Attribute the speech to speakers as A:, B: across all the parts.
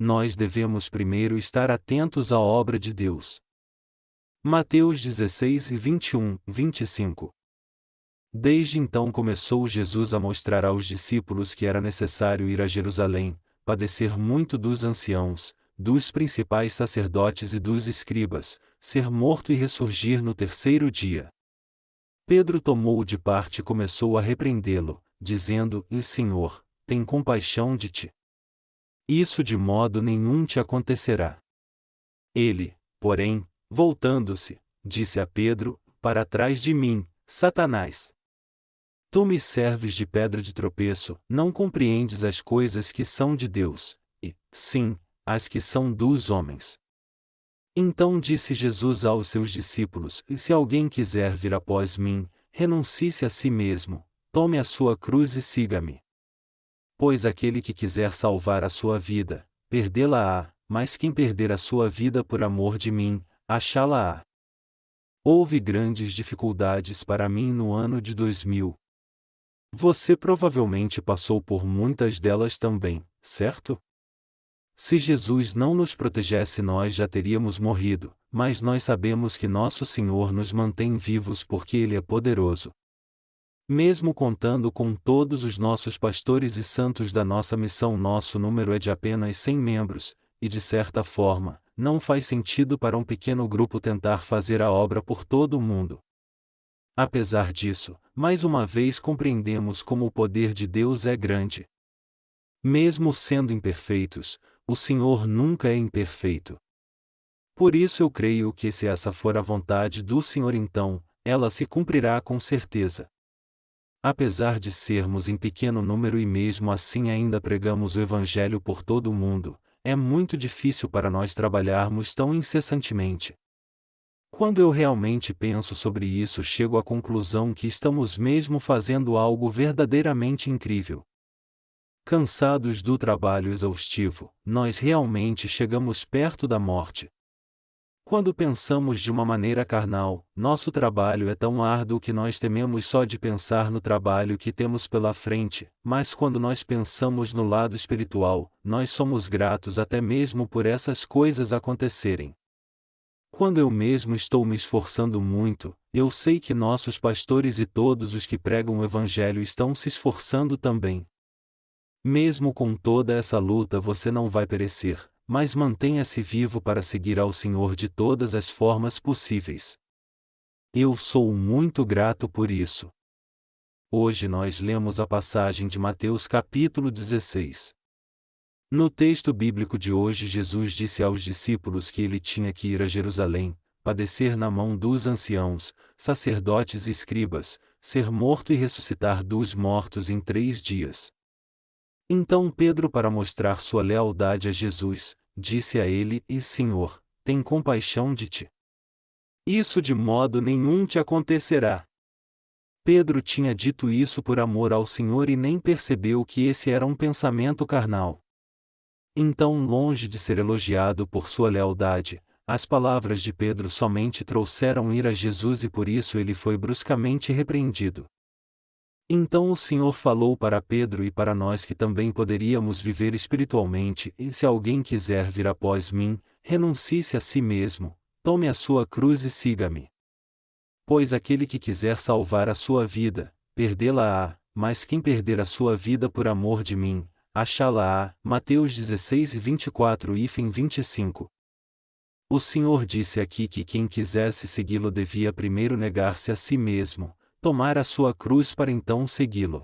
A: nós devemos primeiro estar atentos à obra de Deus. Mateus 16 e 21, 25. Desde então começou Jesus a mostrar aos discípulos que era necessário ir a Jerusalém, padecer muito dos anciãos, dos principais sacerdotes e dos escribas, ser morto e ressurgir no terceiro dia. Pedro tomou-o de parte e começou a repreendê-lo, dizendo: Senhor, tem compaixão de ti. Isso de modo nenhum te acontecerá. Ele, porém, voltando-se, disse a Pedro: Para trás de mim, Satanás. Tu me serves de pedra de tropeço, não compreendes as coisas que são de Deus, e, sim, as que são dos homens. Então disse Jesus aos seus discípulos: Se alguém quiser vir após mim, renuncie-se a si mesmo, tome a sua cruz e siga-me. Pois aquele que quiser salvar a sua vida, perdê-la-á, mas quem perder a sua vida por amor de mim, achá-la-á. Houve grandes dificuldades para mim no ano de 2000. Você provavelmente passou por muitas delas também, certo? Se Jesus não nos protegesse, nós já teríamos morrido, mas nós sabemos que nosso Senhor nos mantém vivos porque Ele é poderoso. Mesmo contando com todos os nossos pastores e santos da nossa missão, nosso número é de apenas 100 membros, e de certa forma, não faz sentido para um pequeno grupo tentar fazer a obra por todo o mundo. Apesar disso, mais uma vez compreendemos como o poder de Deus é grande. Mesmo sendo imperfeitos, o Senhor nunca é imperfeito. Por isso eu creio que se essa for a vontade do Senhor, então, ela se cumprirá com certeza. Apesar de sermos em pequeno número e mesmo assim ainda pregamos o Evangelho por todo o mundo, é muito difícil para nós trabalharmos tão incessantemente. Quando eu realmente penso sobre isso, chego à conclusão que estamos mesmo fazendo algo verdadeiramente incrível. Cansados do trabalho exaustivo, nós realmente chegamos perto da morte. Quando pensamos de uma maneira carnal, nosso trabalho é tão árduo que nós tememos só de pensar no trabalho que temos pela frente, mas quando nós pensamos no lado espiritual, nós somos gratos até mesmo por essas coisas acontecerem. Quando eu mesmo estou me esforçando muito, eu sei que nossos pastores e todos os que pregam o Evangelho estão se esforçando também. Mesmo com toda essa luta, você não vai perecer, mas mantenha-se vivo para seguir ao Senhor de todas as formas possíveis. Eu sou muito grato por isso. Hoje nós lemos a passagem de Mateus capítulo 16. No texto bíblico de hoje, Jesus disse aos discípulos que ele tinha que ir a Jerusalém, padecer na mão dos anciãos, sacerdotes e escribas, ser morto e ressuscitar dos mortos em 3 dias. Então Pedro, para mostrar sua lealdade a Jesus, disse a ele: Senhor, tem compaixão de ti. Isso de modo nenhum te acontecerá. Pedro tinha dito isso por amor ao Senhor e nem percebeu que esse era um pensamento carnal. Então, longe de ser elogiado por sua lealdade, as palavras de Pedro somente trouxeram ira a Jesus e por isso ele foi bruscamente repreendido. Então o Senhor falou para Pedro e para nós que também poderíamos viver espiritualmente: E se alguém quiser vir após mim, renuncie-se a si mesmo, tome a sua cruz e siga-me. Pois aquele que quiser salvar a sua vida, perdê-la-á, mas quem perder a sua vida por amor de mim, achá-la-á. Mateus 16 e 24 e 25. O Senhor disse aqui que quem quisesse segui-lo devia primeiro negar-se a si mesmo, tomar a sua cruz para então segui-lo.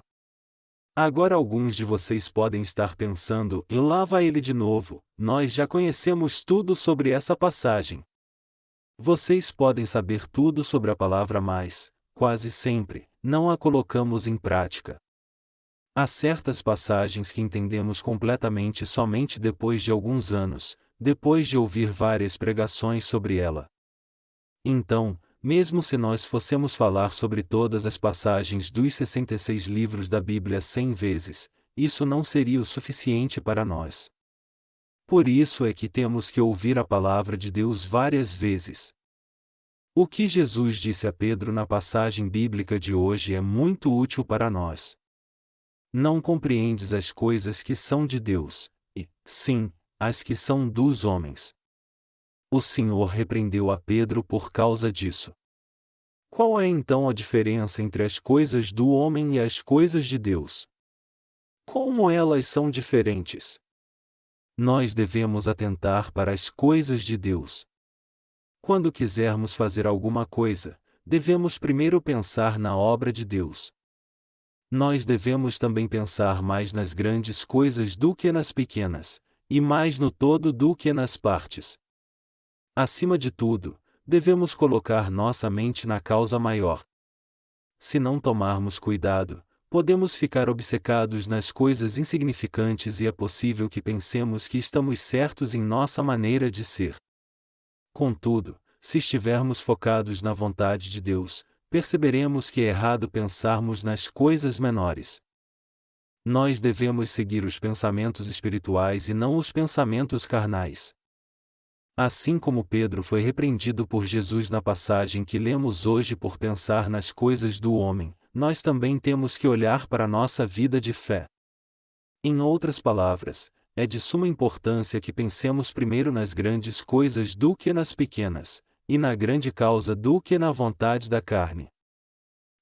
A: Agora alguns de vocês podem estar pensando: e lá vai ele de novo, nós já conhecemos tudo sobre essa passagem. Vocês podem saber tudo sobre a palavra, mas, quase sempre, não a colocamos em prática. Há certas passagens que entendemos completamente somente depois de alguns anos, depois de ouvir várias pregações sobre ela. Então, mesmo se nós fossemos falar sobre todas as passagens dos 66 livros da Bíblia 100 vezes, isso não seria o suficiente para nós. Por isso é que temos que ouvir a palavra de Deus várias vezes. O que Jesus disse a Pedro na passagem bíblica de hoje é muito útil para nós. Não compreendes as coisas que são de Deus, e, sim, as que são dos homens. O Senhor repreendeu a Pedro por causa disso. Qual é então a diferença entre as coisas do homem e as coisas de Deus? Como elas são diferentes? Nós devemos atentar para as coisas de Deus. Quando quisermos fazer alguma coisa, devemos primeiro pensar na obra de Deus. Nós devemos também pensar mais nas grandes coisas do que nas pequenas, e mais no todo do que nas partes. Acima de tudo, devemos colocar nossa mente na causa maior. Se não tomarmos cuidado, podemos ficar obcecados nas coisas insignificantes e é possível que pensemos que estamos certos em nossa maneira de ser. Contudo, se estivermos focados na vontade de Deus, perceberemos que é errado pensarmos nas coisas menores. Nós devemos seguir os pensamentos espirituais e não os pensamentos carnais. Assim como Pedro foi repreendido por Jesus na passagem que lemos hoje por pensar nas coisas do homem, nós também temos que olhar para a nossa vida de fé. Em outras palavras, é de suma importância que pensemos primeiro nas grandes coisas do que nas pequenas, e na grande causa do que na vontade da carne.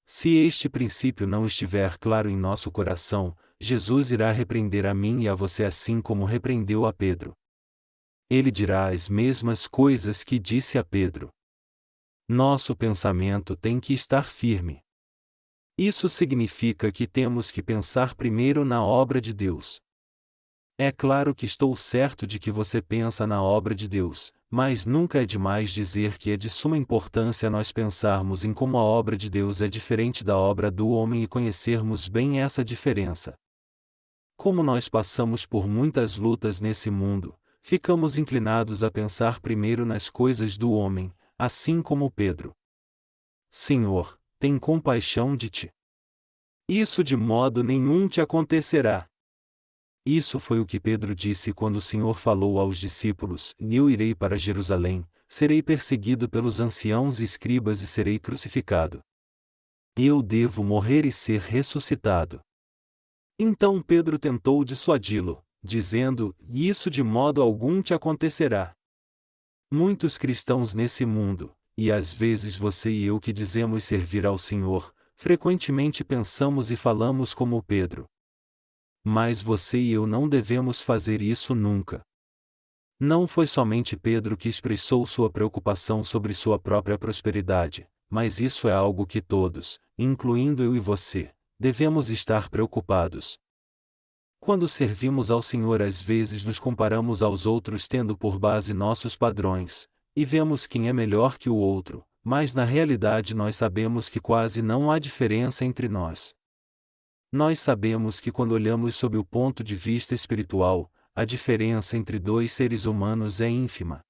A: Se este princípio não estiver claro em nosso coração, Jesus irá repreender a mim e a você assim como repreendeu a Pedro. Ele dirá as mesmas coisas que disse a Pedro. Nosso pensamento tem que estar firme. Isso significa que temos que pensar primeiro na obra de Deus. É claro que estou certo de que você pensa na obra de Deus, mas nunca é demais dizer que é de suma importância nós pensarmos em como a obra de Deus é diferente da obra do homem e conhecermos bem essa diferença. Como nós passamos por muitas lutas nesse mundo, ficamos inclinados a pensar primeiro nas coisas do homem, assim como Pedro. Senhor, tem compaixão de ti. Isso de modo nenhum te acontecerá. Isso foi o que Pedro disse quando o Senhor falou aos discípulos: Eu irei para Jerusalém, serei perseguido pelos anciãos e escribas e serei crucificado. Eu devo morrer e ser ressuscitado. Então Pedro tentou dissuadi-lo, dizendo: Isso de modo algum te acontecerá. Muitos cristãos nesse mundo, e às vezes você e eu que dizemos servir ao Senhor, frequentemente pensamos e falamos como Pedro. Mas você e eu não devemos fazer isso nunca. Não foi somente Pedro que expressou sua preocupação sobre sua própria prosperidade, mas isso é algo que todos, incluindo eu e você, devemos estar preocupados. Quando servimos ao Senhor, às vezes nos comparamos aos outros tendo por base nossos padrões, e vemos quem é melhor que o outro, mas na realidade nós sabemos que quase não há diferença entre nós. Nós sabemos que quando olhamos sob o ponto de vista espiritual, a diferença entre dois seres humanos é ínfima.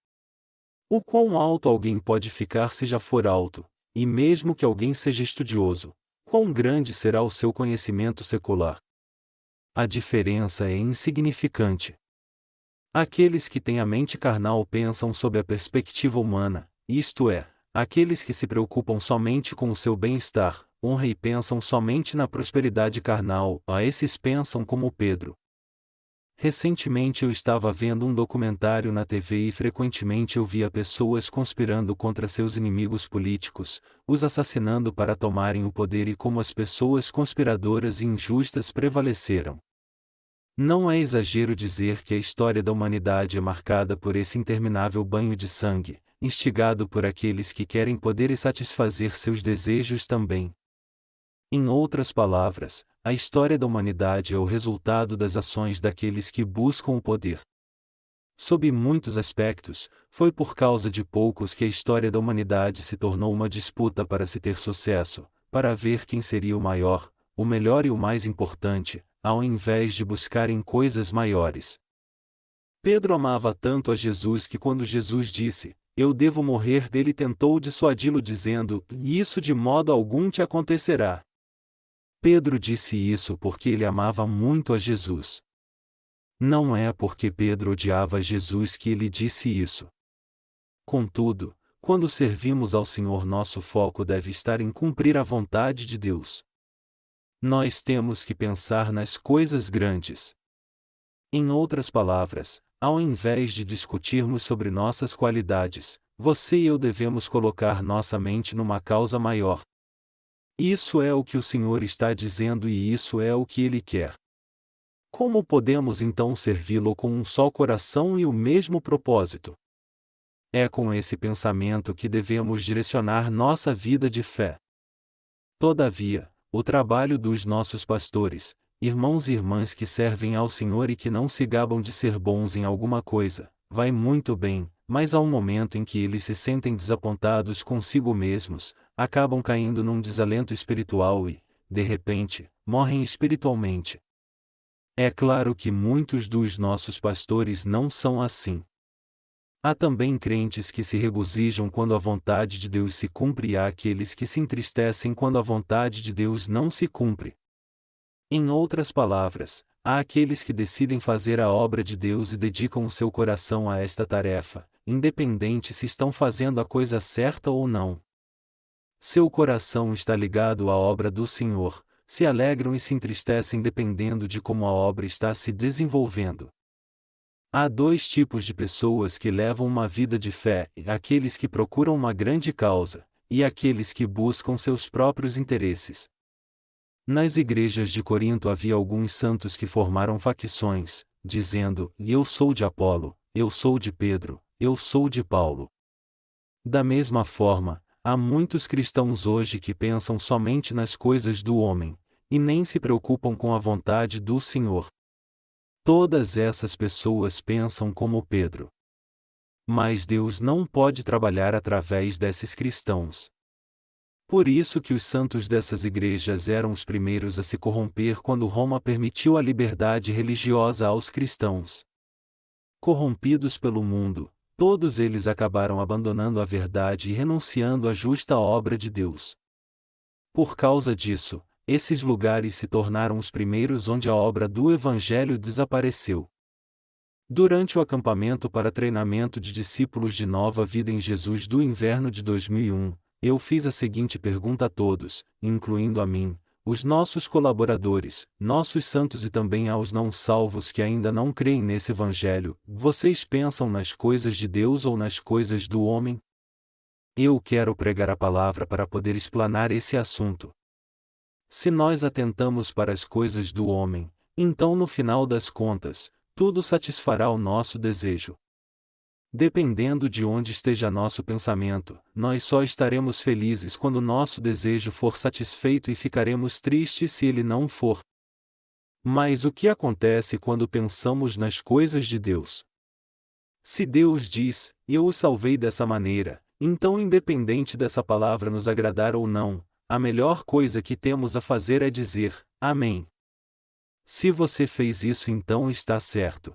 A: O quão alto alguém pode ficar se já for alto, e mesmo que alguém seja estudioso, quão grande será o seu conhecimento secular? A diferença é insignificante. Aqueles que têm a mente carnal pensam sob a perspectiva humana, isto é, aqueles que se preocupam somente com o seu bem-estar, honra e pensam somente na prosperidade carnal, a esses pensam como Pedro. Recentemente eu estava vendo um documentário na TV e frequentemente eu via pessoas conspirando contra seus inimigos políticos, os assassinando para tomarem o poder e como as pessoas conspiradoras e injustas prevaleceram. Não é exagero dizer que a história da humanidade é marcada por esse interminável banho de sangue, instigado por aqueles que querem poder e satisfazer seus desejos também. Em outras palavras, a história da humanidade é o resultado das ações daqueles que buscam o poder. Sob muitos aspectos, foi por causa de poucos que a história da humanidade se tornou uma disputa para se ter sucesso, para ver quem seria o maior, o melhor e o mais importante, ao invés de buscarem coisas maiores. Pedro amava tanto a Jesus que quando Jesus disse: Eu devo morrer, dele tentou dissuadi-lo dizendo: Isso de modo algum te acontecerá. Pedro disse isso porque ele amava muito a Jesus. Não é porque Pedro odiava Jesus que ele disse isso. Contudo, quando servimos ao Senhor, nosso foco deve estar em cumprir a vontade de Deus. Nós temos que pensar nas coisas grandes. Em outras palavras, ao invés de discutirmos sobre nossas qualidades, você e eu devemos colocar nossa mente numa causa maior. Isso é o que o Senhor está dizendo e isso é o que Ele quer. Como podemos então servi-lo com um só coração e o mesmo propósito? É com esse pensamento que devemos direcionar nossa vida de fé. Todavia, o trabalho dos nossos pastores, irmãos e irmãs que servem ao Senhor e que não se gabam de ser bons em alguma coisa, vai muito bem, mas há um momento em que eles se sentem desapontados consigo mesmos, acabam caindo num desalento espiritual e, de repente, morrem espiritualmente. É claro que muitos dos nossos pastores não são assim. Há também crentes que se regozijam quando a vontade de Deus se cumpre e há aqueles que se entristecem quando a vontade de Deus não se cumpre. Em outras palavras, há aqueles que decidem fazer a obra de Deus e dedicam o seu coração a esta tarefa, independente se estão fazendo a coisa certa ou não. Seu coração está ligado à obra do Senhor, se alegram e se entristecem dependendo de como a obra está se desenvolvendo. Há dois tipos de pessoas que levam uma vida de fé: aqueles que procuram uma grande causa, e aqueles que buscam seus próprios interesses. Nas igrejas de Corinto havia alguns santos que formaram facções, dizendo: eu sou de Apolo, eu sou de Pedro, eu sou de Paulo. Da mesma forma, há muitos cristãos hoje que pensam somente nas coisas do homem, e nem se preocupam com a vontade do Senhor. Todas essas pessoas pensam como Pedro. Mas Deus não pode trabalhar através desses cristãos. Por isso que os santos dessas igrejas eram os primeiros a se corromper quando Roma permitiu a liberdade religiosa aos cristãos. Corrompidos pelo mundo, todos eles acabaram abandonando a verdade e renunciando à justa obra de Deus. Por causa disso, esses lugares se tornaram os primeiros onde a obra do Evangelho desapareceu. Durante o acampamento para treinamento de discípulos de Nova Vida em Jesus do inverno de 2001, eu fiz a seguinte pergunta a todos, incluindo a mim, os nossos colaboradores, nossos santos e também aos não salvos que ainda não creem nesse Evangelho: vocês pensam nas coisas de Deus ou nas coisas do homem? Eu quero pregar a palavra para poder explanar esse assunto. Se nós atentamos para as coisas do homem, então no final das contas, tudo satisfará o nosso desejo. Dependendo de onde esteja nosso pensamento, nós só estaremos felizes quando nosso desejo for satisfeito e ficaremos tristes se ele não for. Mas o que acontece quando pensamos nas coisas de Deus? Se Deus diz: eu o salvei dessa maneira, então independente dessa palavra nos agradar ou não, a melhor coisa que temos a fazer é dizer: Amém. Se você fez isso, então está certo.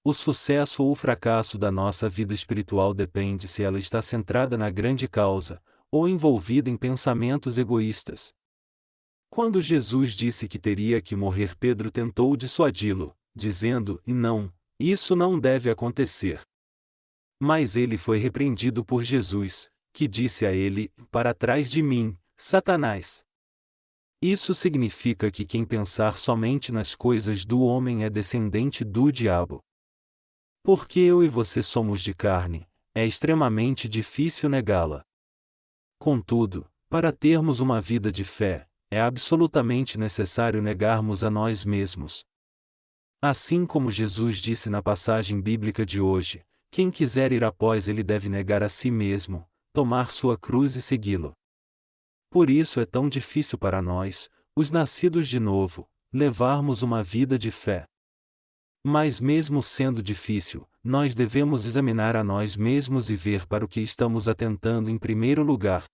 A: O sucesso ou o fracasso da nossa vida espiritual depende se ela está centrada na grande causa, ou envolvida em pensamentos egoístas. Quando Jesus disse que teria que morrer, Pedro tentou dissuadi-lo, dizendo: não, isso não deve acontecer. Mas ele foi repreendido por Jesus, que disse a ele: para trás de mim, Satanás. Isso significa que quem pensar somente nas coisas do homem é descendente do diabo. Porque eu e você somos de carne, é extremamente difícil negá-la. Contudo, para termos uma vida de fé, é absolutamente necessário negarmos a nós mesmos. Assim como Jesus disse na passagem bíblica de hoje: quem quiser ir após ele deve negar a si mesmo, tomar sua cruz e segui-lo. Por isso é tão difícil para nós, os nascidos de novo, levarmos uma vida de fé. Mas mesmo sendo difícil, nós devemos examinar a nós mesmos e ver para o que estamos atentando em primeiro lugar.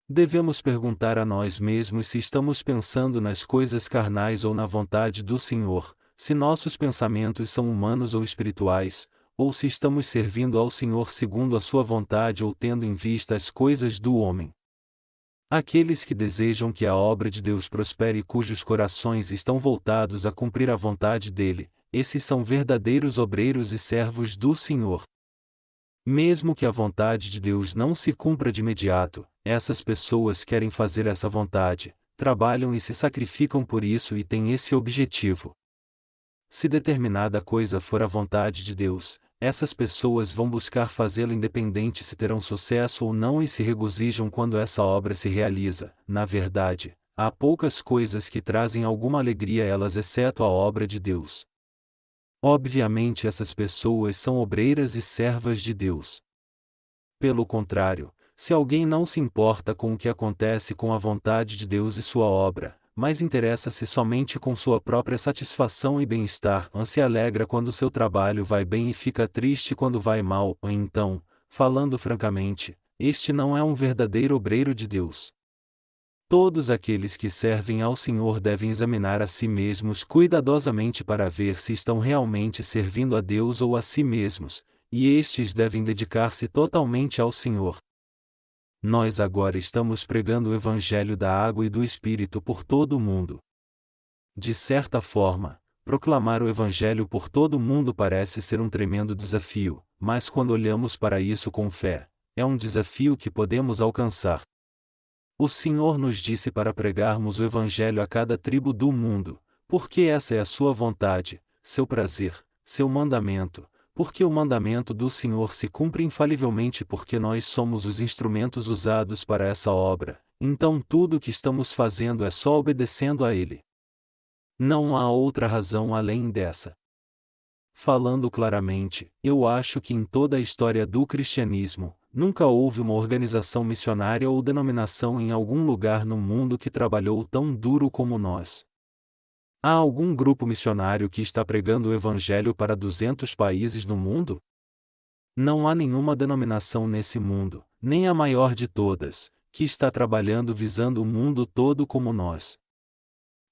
A: Devemos perguntar a nós mesmos se estamos pensando nas coisas carnais ou na vontade do Senhor, se nossos pensamentos são humanos ou espirituais, ou se estamos servindo ao Senhor segundo a sua vontade ou tendo em vista as coisas do homem. Aqueles que desejam que a obra de Deus prospere e cujos corações estão voltados a cumprir a vontade dele, esses são verdadeiros obreiros e servos do Senhor. Mesmo que a vontade de Deus não se cumpra de imediato, essas pessoas querem fazer essa vontade, trabalham e se sacrificam por isso e têm esse objetivo. Se determinada coisa for a vontade de Deus, essas pessoas vão buscar fazê-lo independente se terão sucesso ou não e se regozijam quando essa obra se realiza. Na verdade, há poucas coisas que trazem alguma alegria a elas exceto a obra de Deus. Obviamente essas pessoas são obreiras e servas de Deus. Pelo contrário, se alguém não se importa com o que acontece com a vontade de Deus e sua obra, mas interessa-se somente com sua própria satisfação e bem-estar, se alegra quando seu trabalho vai bem e fica triste quando vai mal, então, falando francamente, este não é um verdadeiro obreiro de Deus. Todos aqueles que servem ao Senhor devem examinar a si mesmos cuidadosamente para ver se estão realmente servindo a Deus ou a si mesmos, e estes devem dedicar-se totalmente ao Senhor. Nós agora estamos pregando o Evangelho da água e do Espírito por todo o mundo. De certa forma, proclamar o Evangelho por todo o mundo parece ser um tremendo desafio, mas quando olhamos para isso com fé, é um desafio que podemos alcançar. O Senhor nos disse para pregarmos o Evangelho a cada tribo do mundo, porque essa é a sua vontade, seu prazer, seu mandamento, porque o mandamento do Senhor se cumpre infalivelmente porque nós somos os instrumentos usados para essa obra, então tudo o que estamos fazendo é só obedecendo a Ele. Não há outra razão além dessa. Falando claramente, eu acho que em toda a história do cristianismo, nunca houve uma organização missionária ou denominação em algum lugar no mundo que trabalhou tão duro como nós. Há algum grupo missionário que está pregando o Evangelho para 200 países no mundo? Não há nenhuma denominação nesse mundo, nem a maior de todas, que está trabalhando visando o mundo todo como nós.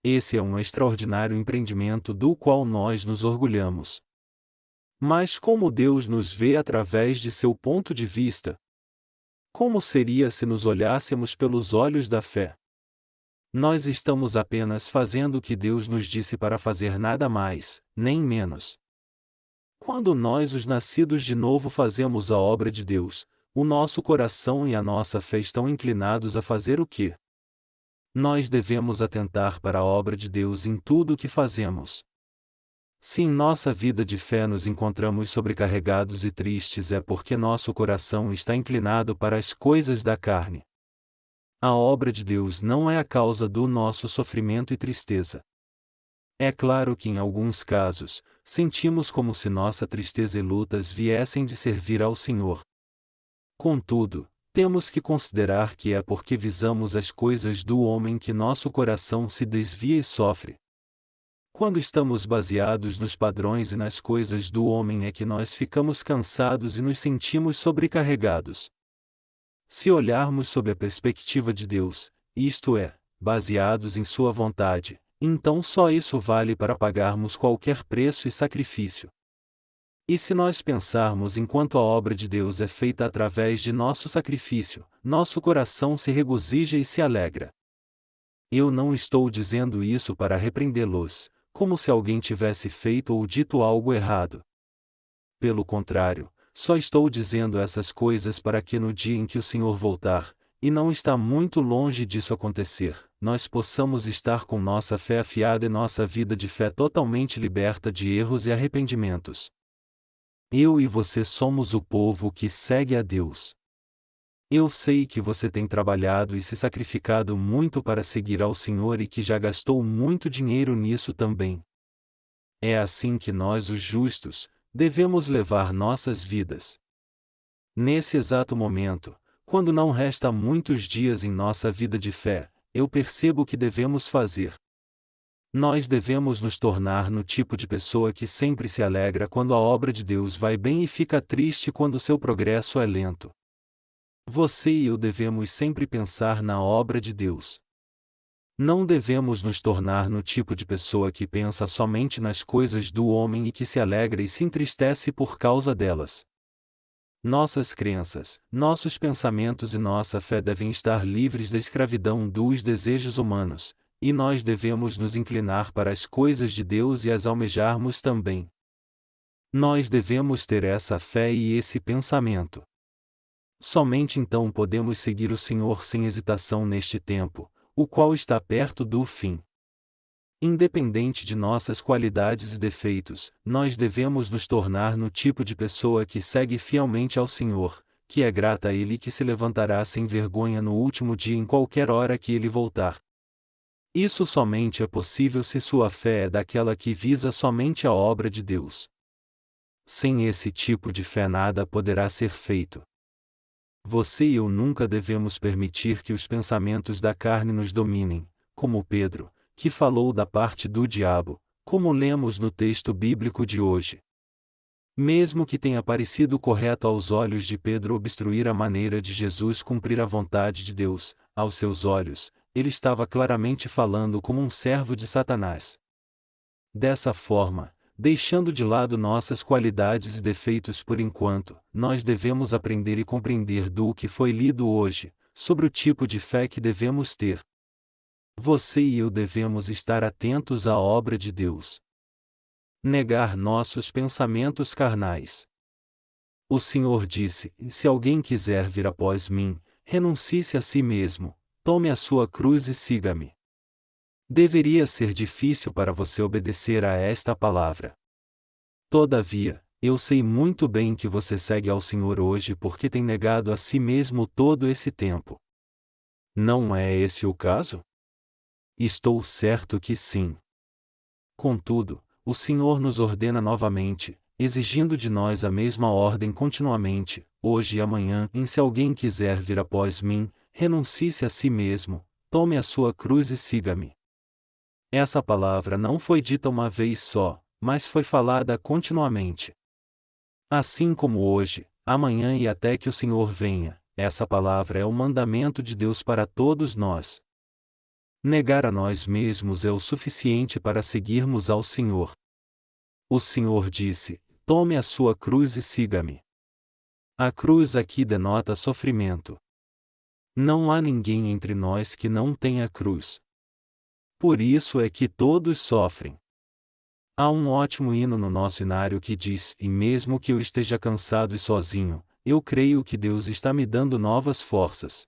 A: Esse é um extraordinário empreendimento do qual nós nos orgulhamos. Mas como Deus nos vê através de seu ponto de vista? Como seria se nos olhássemos pelos olhos da fé? Nós estamos apenas fazendo o que Deus nos disse para fazer, nada mais, nem menos. Quando nós, os nascidos de novo, fazemos a obra de Deus, o nosso coração e a nossa fé estão inclinados a fazer o quê? Nós devemos atentar para a obra de Deus em tudo o que fazemos. Se em nossa vida de fé nos encontramos sobrecarregados e tristes, é porque nosso coração está inclinado para as coisas da carne. A obra de Deus não é a causa do nosso sofrimento e tristeza. É claro que em alguns casos, sentimos como se nossa tristeza e lutas viessem de servir ao Senhor. Contudo, temos que considerar que é porque visamos as coisas do homem que nosso coração se desvia e sofre. Quando estamos baseados nos padrões e nas coisas do homem é que nós ficamos cansados e nos sentimos sobrecarregados. Se olharmos sob a perspectiva de Deus, isto é, baseados em sua vontade, então só isso vale para pagarmos qualquer preço e sacrifício. E se nós pensarmos enquanto a obra de Deus é feita através de nosso sacrifício, nosso coração se regozija e se alegra. Eu não estou dizendo isso para repreendê-los, como se alguém tivesse feito ou dito algo errado. Pelo contrário, só estou dizendo essas coisas para que no dia em que o Senhor voltar, e não está muito longe disso acontecer, nós possamos estar com nossa fé afiada e nossa vida de fé totalmente liberta de erros e arrependimentos. Eu e você somos o povo que segue a Deus. Eu sei que você tem trabalhado e se sacrificado muito para seguir ao Senhor e que já gastou muito dinheiro nisso também. É assim que nós, os justos, devemos levar nossas vidas. Nesse exato momento, quando não resta muitos dias em nossa vida de fé, eu percebo o que devemos fazer. Nós devemos nos tornar no tipo de pessoa que sempre se alegra quando a obra de Deus vai bem e fica triste quando seu progresso é lento. Você e eu devemos sempre pensar na obra de Deus. Não devemos nos tornar no tipo de pessoa que pensa somente nas coisas do homem e que se alegra e se entristece por causa delas. Nossas crenças, nossos pensamentos e nossa fé devem estar livres da escravidão dos desejos humanos, e nós devemos nos inclinar para as coisas de Deus e as almejarmos também. Nós devemos ter essa fé e esse pensamento. Somente então podemos seguir o Senhor sem hesitação neste tempo, o qual está perto do fim. Independente de nossas qualidades e defeitos, nós devemos nos tornar no tipo de pessoa que segue fielmente ao Senhor, que é grata a Ele e que se levantará sem vergonha no último dia em qualquer hora que Ele voltar. Isso somente é possível se sua fé é daquela que visa somente a obra de Deus. Sem esse tipo de fé nada poderá ser feito. Você e eu nunca devemos permitir que os pensamentos da carne nos dominem, como Pedro, que falou da parte do diabo, como lemos no texto bíblico de hoje. Mesmo que tenha parecido correto aos olhos de Pedro obstruir a maneira de Jesus cumprir a vontade de Deus, aos seus olhos, ele estava claramente falando como um servo de Satanás. Dessa forma, deixando de lado nossas qualidades e defeitos por enquanto, nós devemos aprender e compreender do que foi lido hoje, sobre o tipo de fé que devemos ter. Você e eu devemos estar atentos à obra de Deus. Negar nossos pensamentos carnais. O Senhor disse: se alguém quiser vir após mim, renuncie-se a si mesmo, tome a sua cruz e siga-me. Deveria ser difícil para você obedecer a esta palavra. Todavia, eu sei muito bem que você segue ao Senhor hoje porque tem negado a si mesmo todo esse tempo. Não é esse o caso? Estou certo que sim. Contudo, o Senhor nos ordena novamente, exigindo de nós a mesma ordem continuamente, hoje e amanhã, em se alguém quiser vir após mim, renuncie-se a si mesmo, tome a sua cruz e siga-me. Essa palavra não foi dita uma vez só, mas foi falada continuamente. Assim como hoje, amanhã e até que o Senhor venha, essa palavra é o mandamento de Deus para todos nós. Negar a nós mesmos é o suficiente para seguirmos ao Senhor. O Senhor disse: tome a sua cruz e siga-me. A cruz aqui denota sofrimento. Não há ninguém entre nós que não tenha cruz. Por isso é que todos sofrem. Há um ótimo hino no nosso hinário que diz: e mesmo que eu esteja cansado e sozinho, eu creio que Deus está me dando novas forças.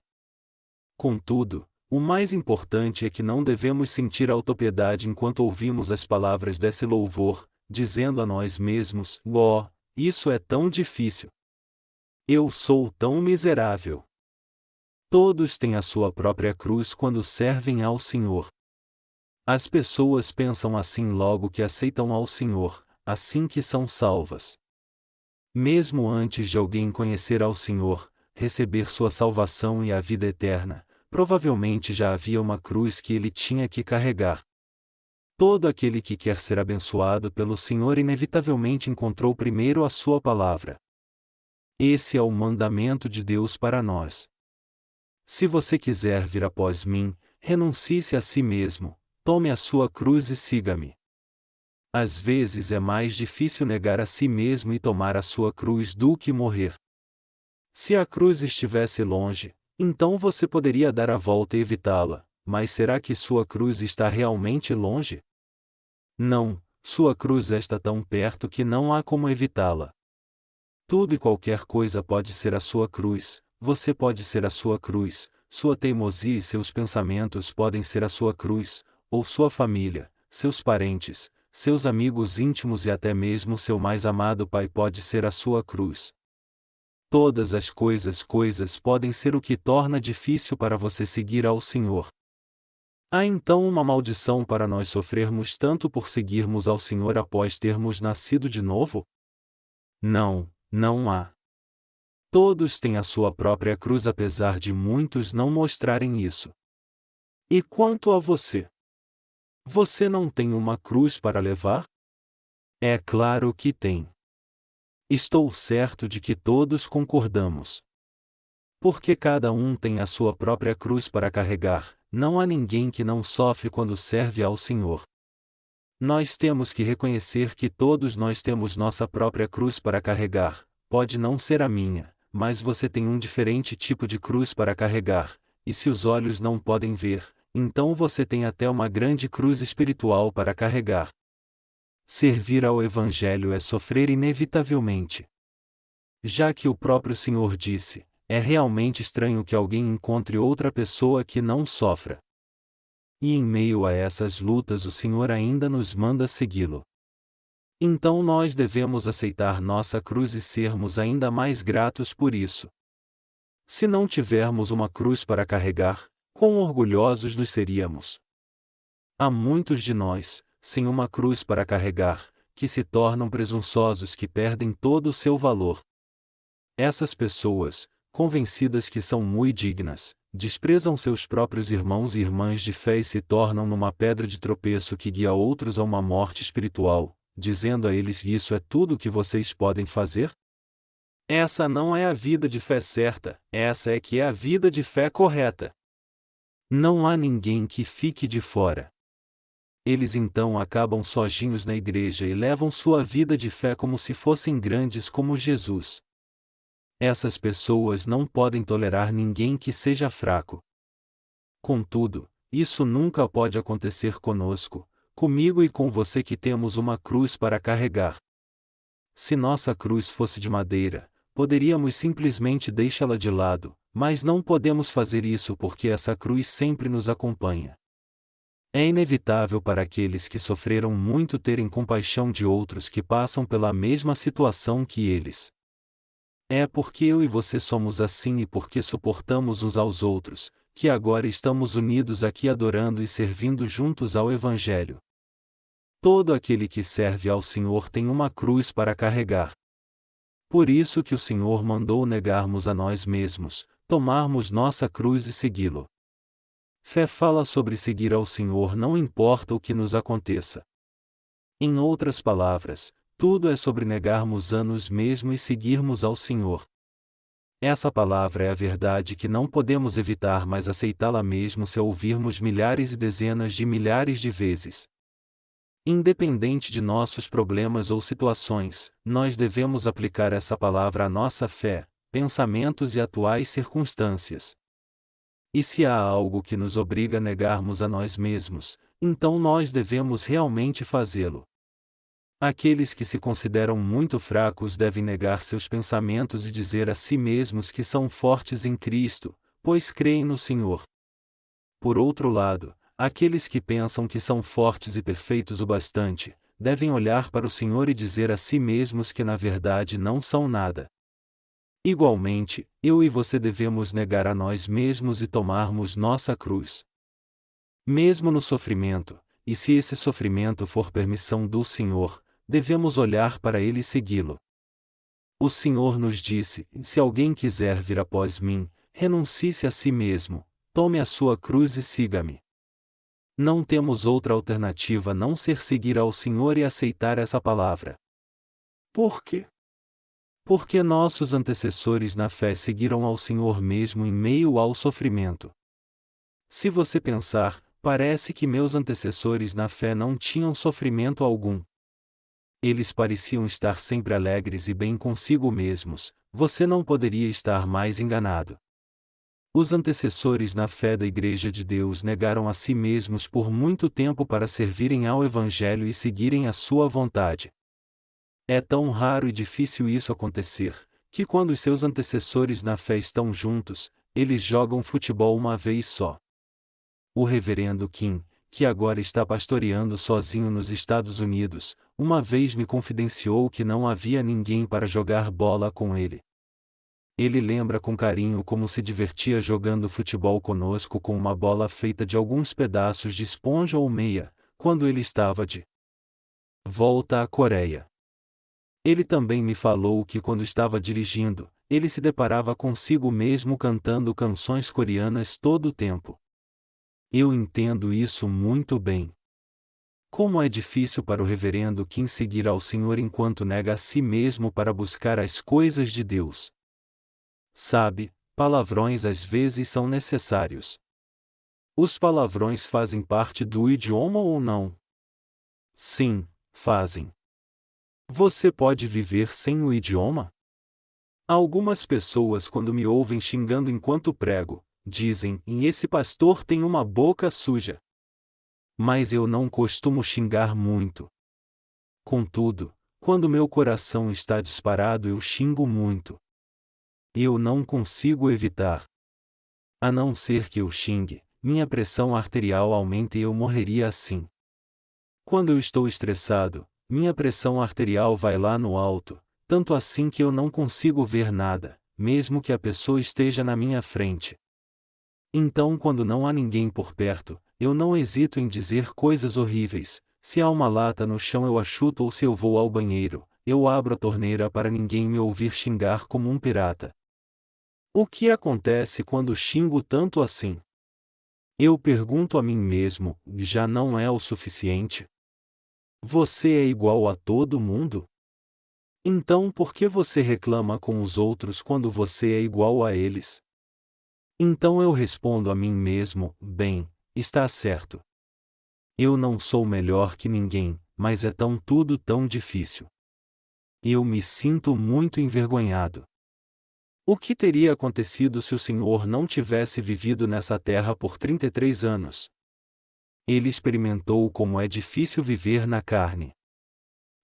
A: Contudo, o mais importante é que não devemos sentir autopiedade enquanto ouvimos as palavras desse louvor, dizendo a nós mesmos: ó, isso é tão difícil. Eu sou tão miserável. Todos têm a sua própria cruz quando servem ao Senhor. As pessoas pensam assim logo que aceitam ao Senhor, assim que são salvas. Mesmo antes de alguém conhecer ao Senhor, receber sua salvação e a vida eterna, provavelmente já havia uma cruz que ele tinha que carregar. Todo aquele que quer ser abençoado pelo Senhor inevitavelmente encontrou primeiro a sua palavra. Esse é o mandamento de Deus para nós. Se você quiser vir após mim, renuncie-se a si mesmo, tome a sua cruz e siga-me. Às vezes é mais difícil negar a si mesmo e tomar a sua cruz do que morrer. Se a cruz estivesse longe, então você poderia dar a volta e evitá-la, mas será que sua cruz está realmente longe? Não, sua cruz está tão perto que não há como evitá-la. Tudo e qualquer coisa pode ser a sua cruz, você pode ser a sua cruz, sua teimosia e seus pensamentos podem ser a sua cruz, ou sua família, seus parentes, seus amigos íntimos e até mesmo seu mais amado pai pode ser a sua cruz. Todas as coisas podem ser o que torna difícil para você seguir ao Senhor. Há então uma maldição para nós sofrermos tanto por seguirmos ao Senhor após termos nascido de novo? Não, não há. Todos têm a sua própria cruz apesar de muitos não mostrarem isso. E quanto a você? Você não tem uma cruz para levar? É claro que tem. Estou certo de que todos concordamos. Porque cada um tem a sua própria cruz para carregar, não há ninguém que não sofre quando serve ao Senhor. Nós temos que reconhecer que todos nós temos nossa própria cruz para carregar, pode não ser a minha, mas você tem um diferente tipo de cruz para carregar, e se os olhos não podem ver, então você tem até uma grande cruz espiritual para carregar. Servir ao Evangelho é sofrer inevitavelmente. Já que o próprio Senhor disse: é realmente estranho que alguém encontre outra pessoa que não sofra. E em meio a essas lutas o Senhor ainda nos manda segui-lo. Então nós devemos aceitar nossa cruz e sermos ainda mais gratos por isso. Se não tivermos uma cruz para carregar, quão orgulhosos nos seríamos? Há muitos de nós, sem uma cruz para carregar, que se tornam presunçosos, que perdem todo o seu valor. Essas pessoas, convencidas que são muito dignas, desprezam seus próprios irmãos e irmãs de fé e se tornam numa pedra de tropeço que guia outros a uma morte espiritual, dizendo a eles: isso é tudo o que vocês podem fazer? Essa não é a vida de fé certa, essa é que é a vida de fé correta. Não há ninguém que fique de fora. Eles então acabam sozinhos na igreja e levam sua vida de fé como se fossem grandes como Jesus. Essas pessoas não podem tolerar ninguém que seja fraco. Contudo, isso nunca pode acontecer conosco, comigo e com você que temos uma cruz para carregar. Se nossa cruz fosse de madeira, poderíamos simplesmente deixá-la de lado, mas não podemos fazer isso porque essa cruz sempre nos acompanha. É inevitável para aqueles que sofreram muito terem compaixão de outros que passam pela mesma situação que eles. É porque eu e você somos assim e porque suportamos uns aos outros, que agora estamos unidos aqui adorando e servindo juntos ao Evangelho. Todo aquele que serve ao Senhor tem uma cruz para carregar. Por isso que o Senhor mandou negarmos a nós mesmos, tomarmos nossa cruz e segui-lo. Fé fala sobre seguir ao Senhor não importa o que nos aconteça. Em outras palavras, tudo é sobre negarmos a nós mesmos e seguirmos ao Senhor. Essa palavra é a verdade que não podemos evitar mais aceitá-la mesmo se a ouvirmos milhares e dezenas de milhares de vezes. Independente de nossos problemas ou situações, nós devemos aplicar essa palavra à nossa fé, pensamentos e atuais circunstâncias. E se há algo que nos obriga a negarmos a nós mesmos, então nós devemos realmente fazê-lo. Aqueles que se consideram muito fracos devem negar seus pensamentos e dizer a si mesmos que são fortes em Cristo, pois creem no Senhor. Por outro lado, aqueles que pensam que são fortes e perfeitos o bastante, devem olhar para o Senhor e dizer a si mesmos que na verdade não são nada. Igualmente, eu e você devemos negar a nós mesmos e tomarmos nossa cruz. Mesmo no sofrimento, e se esse sofrimento for permissão do Senhor, devemos olhar para ele e segui-lo. O Senhor nos disse: se alguém quiser vir após mim, renuncie-se a si mesmo, tome a sua cruz e siga-me. Não temos outra alternativa a não ser seguir ao Senhor e aceitar essa palavra. Por quê? Porque nossos antecessores na fé seguiram ao Senhor mesmo em meio ao sofrimento. Se você pensar, parece que meus antecessores na fé não tinham sofrimento algum. Eles pareciam estar sempre alegres e bem consigo mesmos, você não poderia estar mais enganado. Os antecessores na fé da Igreja de Deus negaram a si mesmos por muito tempo para servirem ao Evangelho e seguirem a sua vontade. É tão raro e difícil isso acontecer, que quando os seus antecessores na fé estão juntos, eles jogam futebol uma vez só. O reverendo Kim, que agora está pastoreando sozinho nos Estados Unidos, uma vez me confidenciou que não havia ninguém para jogar bola com ele. Ele lembra com carinho como se divertia jogando futebol conosco com uma bola feita de alguns pedaços de esponja ou meia, quando ele estava de volta à Coreia. Ele também me falou que quando estava dirigindo, ele se deparava consigo mesmo cantando canções coreanas todo o tempo. Eu entendo isso muito bem. Como é difícil para o reverendo Kim seguir ao Senhor enquanto nega a si mesmo para buscar as coisas de Deus. Sabe, palavrões às vezes são necessários. Os palavrões fazem parte do idioma ou não? Sim, fazem. Você pode viver sem o idioma? Algumas pessoas, quando me ouvem xingando enquanto prego, dizem: esse pastor tem uma boca suja. Mas eu não costumo xingar muito. Contudo, quando meu coração está disparado, eu xingo muito. Eu não consigo evitar. A não ser que eu xingue, minha pressão arterial aumenta e eu morreria assim. Quando eu estou estressado, minha pressão arterial vai lá no alto, tanto assim que eu não consigo ver nada, mesmo que a pessoa esteja na minha frente. Então, quando não há ninguém por perto, eu não hesito em dizer coisas horríveis. Se há uma lata no chão eu a chuto, ou se eu vou ao banheiro, eu abro a torneira para ninguém me ouvir xingar como um pirata. O que acontece quando xingo tanto assim? Eu pergunto a mim mesmo: já não é o suficiente? Você é igual a todo mundo? Então por que você reclama com os outros quando você é igual a eles? Então eu respondo a mim mesmo: bem, está certo. Eu não sou melhor que ninguém, mas é tudo tão difícil. Eu me sinto muito envergonhado. O que teria acontecido se o Senhor não tivesse vivido nessa terra por 33 anos? Ele experimentou como é difícil viver na carne.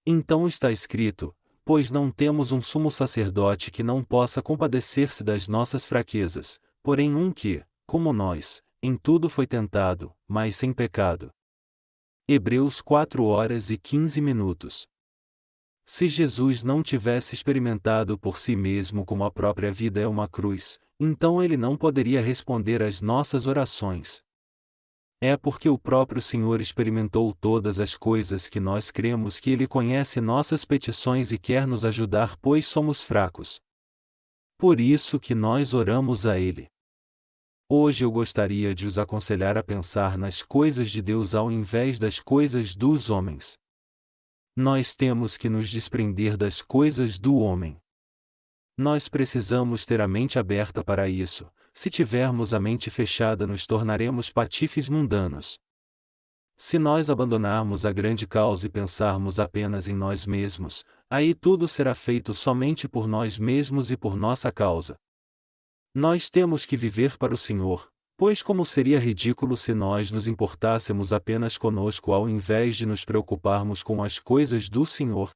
A: Então está escrito: pois não temos um sumo sacerdote que não possa compadecer-se das nossas fraquezas, porém um que, como nós, em tudo foi tentado, mas sem pecado. Hebreus 4h15. Se Jesus não tivesse experimentado por si mesmo como a própria vida é uma cruz, então ele não poderia responder às nossas orações. É porque o próprio Senhor experimentou todas as coisas que nós cremos que ele conhece nossas petições e quer nos ajudar, pois somos fracos. Por isso que nós oramos a ele. Hoje eu gostaria de os aconselhar a pensar nas coisas de Deus ao invés das coisas dos homens. Nós temos que nos desprender das coisas do homem. Nós precisamos ter a mente aberta para isso. Se tivermos a mente fechada, nos tornaremos patifes mundanos. Se nós abandonarmos a grande causa e pensarmos apenas em nós mesmos, aí tudo será feito somente por nós mesmos e por nossa causa. Nós temos que viver para o Senhor, pois como seria ridículo se nós nos importássemos apenas conosco ao invés de nos preocuparmos com as coisas do Senhor.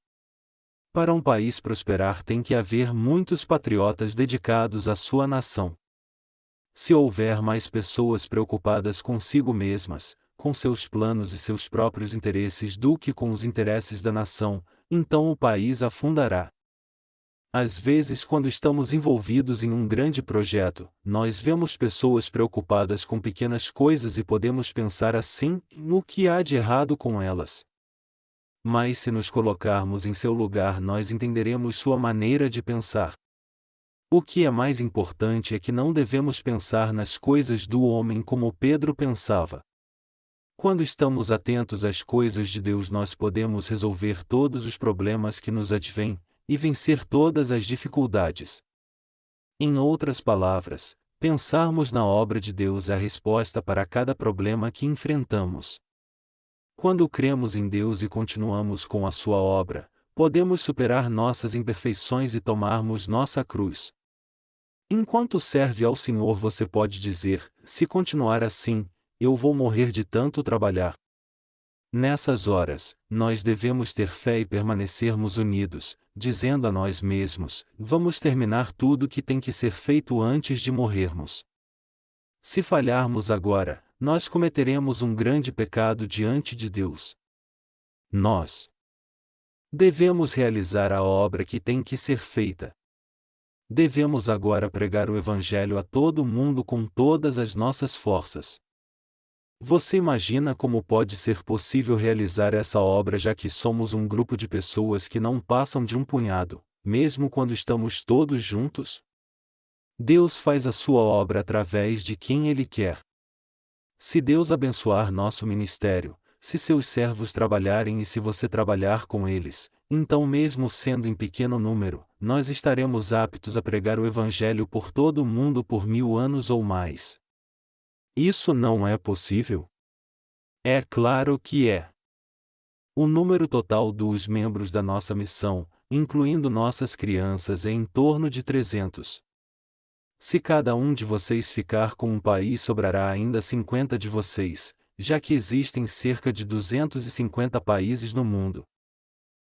A: Para um país prosperar tem que haver muitos patriotas dedicados à sua nação. Se houver mais pessoas preocupadas consigo mesmas, com seus planos e seus próprios interesses do que com os interesses da nação, então o país afundará. Às vezes, quando estamos envolvidos em um grande projeto, nós vemos pessoas preocupadas com pequenas coisas e podemos pensar assim: no que há de errado com elas? Mas se nos colocarmos em seu lugar, nós entenderemos sua maneira de pensar. O que é mais importante é que não devemos pensar nas coisas do homem como Pedro pensava. Quando estamos atentos às coisas de Deus, nós podemos resolver todos os problemas que nos advêm, e vencer todas as dificuldades. Em outras palavras, pensarmos na obra de Deus é a resposta para cada problema que enfrentamos. Quando cremos em Deus e continuamos com a sua obra, podemos superar nossas imperfeições e tomarmos nossa cruz. Enquanto serve ao Senhor, você pode dizer: se continuar assim, eu vou morrer de tanto trabalhar. Nessas horas, nós devemos ter fé e permanecermos unidos, dizendo a nós mesmos: vamos terminar tudo que tem que ser feito antes de morrermos. Se falharmos agora, nós cometeremos um grande pecado diante de Deus. Nós devemos realizar a obra que tem que ser feita. Devemos agora pregar o Evangelho a todo mundo com todas as nossas forças. Você imagina como pode ser possível realizar essa obra, já que somos um grupo de pessoas que não passam de um punhado, mesmo quando estamos todos juntos? Deus faz a sua obra através de quem Ele quer. Se Deus abençoar nosso ministério, se seus servos trabalharem e se você trabalhar com eles, então, mesmo sendo em pequeno número, nós estaremos aptos a pregar o Evangelho por todo o mundo por 1000 anos ou mais. Isso não é possível? É claro que é. O número total dos membros da nossa missão, incluindo nossas crianças, é em torno de 300. Se cada um de vocês ficar com um país, sobrará ainda 50 de vocês, já que existem cerca de 250 países no mundo.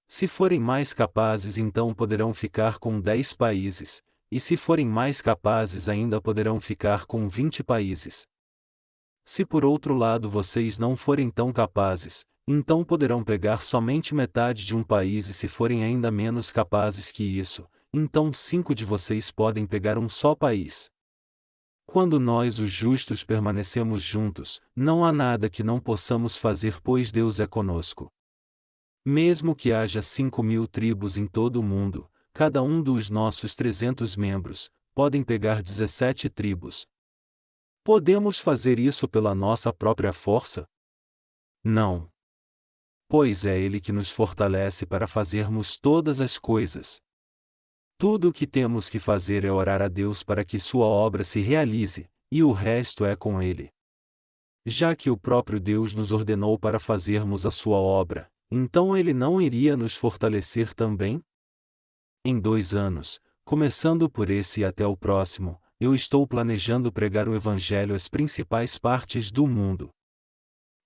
A: Se forem mais capazes, então poderão ficar com 10 países, e se forem mais capazes ainda poderão ficar com 20 países. Se por outro lado vocês não forem tão capazes, então poderão pegar somente metade de um país, e se forem ainda menos capazes que isso, então 5 de vocês podem pegar um só país. Quando nós, os justos, permanecemos juntos, não há nada que não possamos fazer, pois Deus é conosco. Mesmo que haja 5.000 tribos em todo o mundo, cada um dos nossos 300 membros, podem pegar 17 tribos. Podemos fazer isso pela nossa própria força? Não. Pois é Ele que nos fortalece para fazermos todas as coisas. Tudo o que temos que fazer é orar a Deus para que sua obra se realize, e o resto é com Ele. Já que o próprio Deus nos ordenou para fazermos a sua obra, então Ele não iria nos fortalecer também? Em 2 anos, começando por esse e até o próximo, eu estou planejando pregar o Evangelho às principais partes do mundo.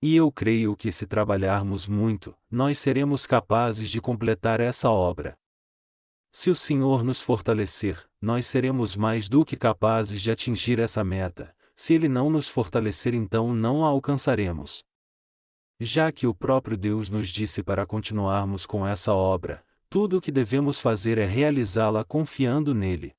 A: E eu creio que, se trabalharmos muito, nós seremos capazes de completar essa obra. Se o Senhor nos fortalecer, nós seremos mais do que capazes de atingir essa meta. Se Ele não nos fortalecer, então não a alcançaremos. Já que o próprio Deus nos disse para continuarmos com essa obra, tudo o que devemos fazer é realizá-la confiando nele.